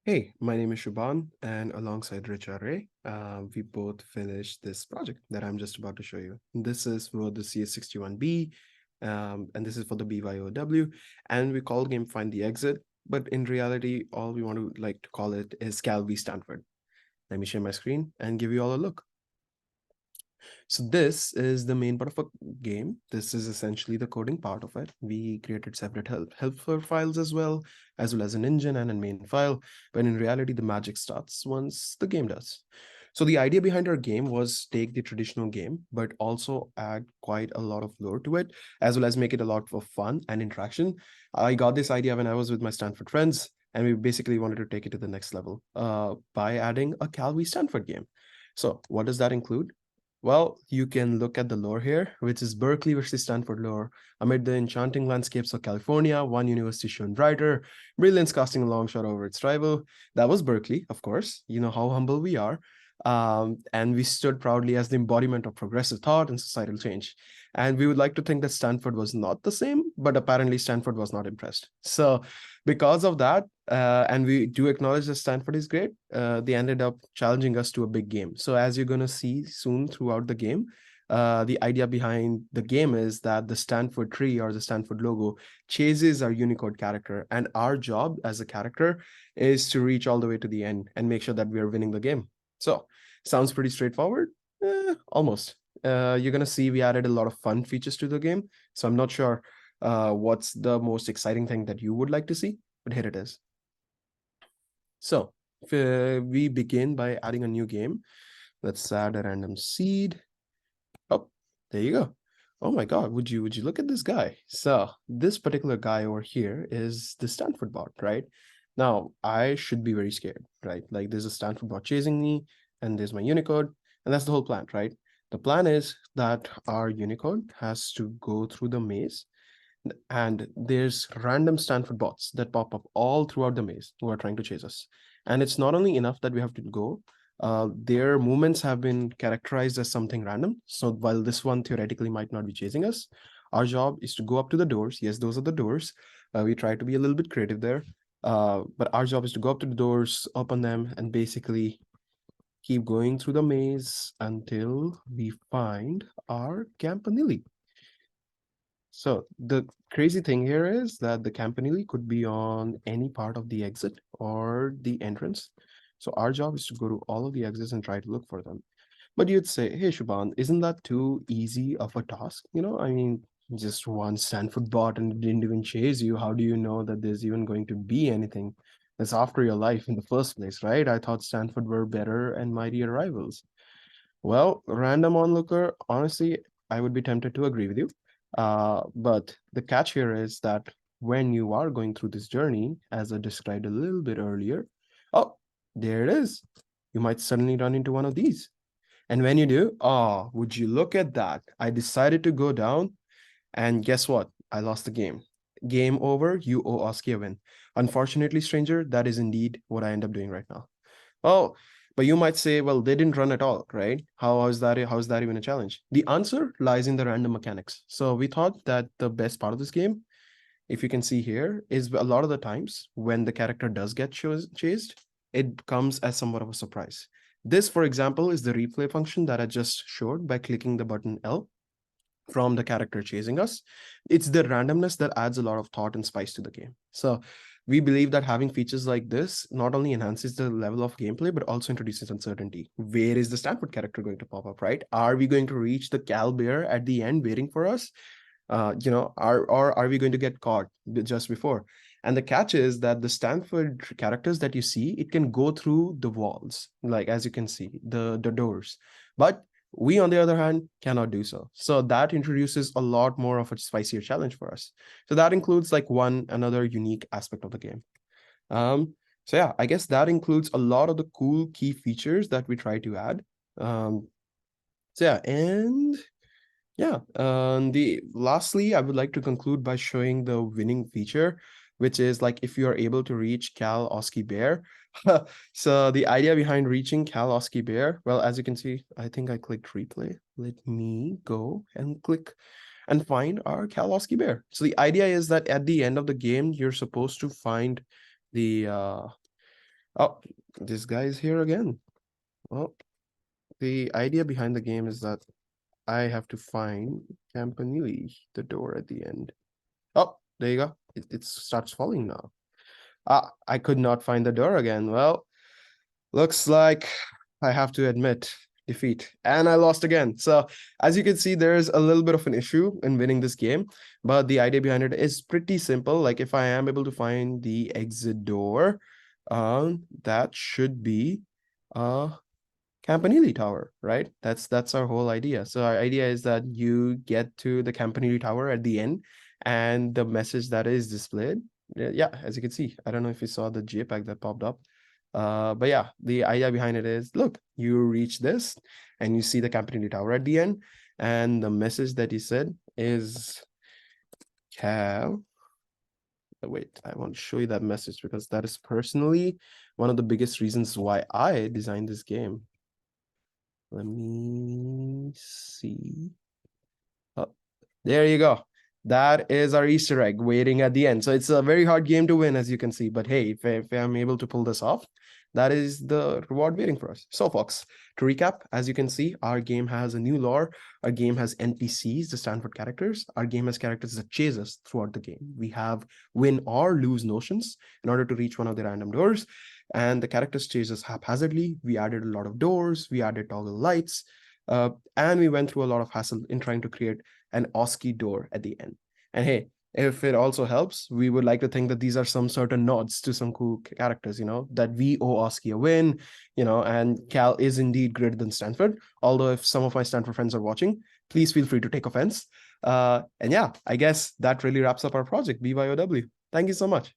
Hey, my name is Shubhan, and alongside Richa, we both finished this project that I'm just about to show you. This is for the CS61B, and this is for the BYOW, and we call game Find the Exit, but in reality, all we want to like to call it is Cal v Stanford. Let me share my screen and give you all a look. So this is the main part of a game. This is essentially the coding part of it. We created separate helper files as well as an engine and a main file. But in reality, the magic starts once the game does. So the idea behind our game was take the traditional game, but also add quite a lot of lore to it, as well as make it a lot of fun and interaction. I got this idea when I was with my Stanford friends, and we basically wanted to take it to the next level by adding a Cal v Stanford game. So what does that include? Well, you can look at the lore here, which is Berkeley versus Stanford lore. Amid the enchanting landscapes of California, one university shone brighter, brilliance casting a long shot over its rival. That was Berkeley, of course. You know how humble we are. And we stood proudly as the embodiment of progressive thought and societal change. And we would like to think that Stanford was not the same, but apparently Stanford was not impressed. So because of that, and we do acknowledge that Stanford is great, they ended up challenging us to a big game. So as you're going to see soon throughout the game, the idea behind the game is that the Stanford tree or the Stanford logo chases our Unicode character. And our job as a character is to reach all the way to the end and make sure that we are winning the game. So sounds pretty straightforward. Almost. You're going to see we added a lot of fun features to the game. So I'm not sure what's the most exciting thing that you would like to see, but here it is. So we begin by adding a new game. Let's add a random seed. Oh, there you go. Oh my God, would you look at this guy? So this particular guy over here is the Stanford bot, right? Now I should be very scared, right? Like there's a Stanford bot chasing me, and there's my Unicode, and that's the whole plan, right? The plan is that our Unicode has to go through the maze, and there's random Stanford bots that pop up all throughout the maze who are trying to chase us. And it's not only enough that we have to go, their movements have been characterized as something random. So while this one theoretically might not be chasing us, our job is to go up to the doors. Yes, those are the doors. We try to be a little bit creative there. But our job is to go up to the doors, open them, and basically keep going through the maze until we find our Campanile. So the crazy thing here is that the campanile could be on any part of the exit or the entrance. So our job is to go to all of the exits and try to look for them. But you'd say, hey, Shubhan, isn't that too easy of a task? I mean, just one Stanford bot and it didn't even chase you. How do you know that there's even going to be anything that's after your life in the first place, right? I thought Stanford were better and mightier rivals. Well, random onlooker, honestly, I would be tempted to agree with you. But the catch here is that when you are going through this journey, as I described a little bit earlier, oh, there it is. You might suddenly run into one of these. And when you do, oh, would you look at that? I decided to go down, and guess what? I lost the game. Game over, you owe Oski a win. Unfortunately, stranger, that is indeed what I end up doing right now. Oh, but you might say, well, they didn't run at all, right? How is that even a challenge? The answer lies in the random mechanics. So we thought that the best part of this game, if you can see here, is a lot of the times when the character does get chased, it comes as somewhat of a surprise. This, for example, is the replay function that I just showed by clicking the button L from the character chasing us. It's the randomness that adds a lot of thought and spice to the game. So we believe that having features like this not only enhances the level of gameplay, but also introduces uncertainty. Where is the Stanford character going to pop up, right? Are we going to reach the Cal Bear at the end waiting for us? Are we going to get caught just before? And the catch is that the Stanford characters that you see, it can go through the walls, like as you can see, the doors. But we, on the other hand, cannot do so. So that introduces a lot more of a spicier challenge for us. So that includes like another unique aspect of the game. So yeah, I guess that includes a lot of the cool key features that we try to add. Um, so yeah, and yeah, lastly, I would like to conclude by showing the winning feature, which is like if you are able to reach Cal Oski Bear. So the idea behind reaching Cal Oski Bear, well, as you can see, I think I clicked replay. Let me go and click and find our Cal Oski Bear. So the idea is that at the end of the game, you're supposed to find the Oh, this guy is here again. Well, the idea behind the game is that I have to find Campanile, the door at the end. Oh, there you go. It starts falling now. Ah, I could not find the door again. Well, looks like I have to admit defeat. And I lost again. So as you can see, there's a little bit of an issue in winning this game, but the idea behind it is pretty simple. Like if I am able to find the exit door, that should be Campanile Tower, right? That's our whole idea. So our idea is that you get to the Campanile Tower at the end, and the message that is displayed. Yeah, as you can see, I don't know if you saw the JPEG that popped up. But yeah, the idea behind it is, look, you reach this and you see the Campanile Tower at the end, and the message that he said is wait, I want to show you that message because that is personally one of the biggest reasons why I designed this game. Let me see. Oh, there you go. That is our Easter egg waiting at the end. So it's a very hard game to win, as you can see. But hey, if I'm able to pull this off, that is the reward waiting for us. So, folks, to recap, as you can see, our game has a new lore. Our game has NPCs, the Stanford characters. Our game has characters that chase us throughout the game. We have win or lose notions in order to reach one of the random doors. And the characters chase us haphazardly. We added a lot of doors. We added toggle lights. And we went through a lot of hassle in trying to create an Oski door at the end. And hey, if it also helps, we would like to think that these are some certain nods to some cool characters, that we owe Oski a win, and Cal is indeed greater than Stanford. Although if some of my Stanford friends are watching, please feel free to take offense. And yeah, I guess that really wraps up our project, BYOW. Thank you so much.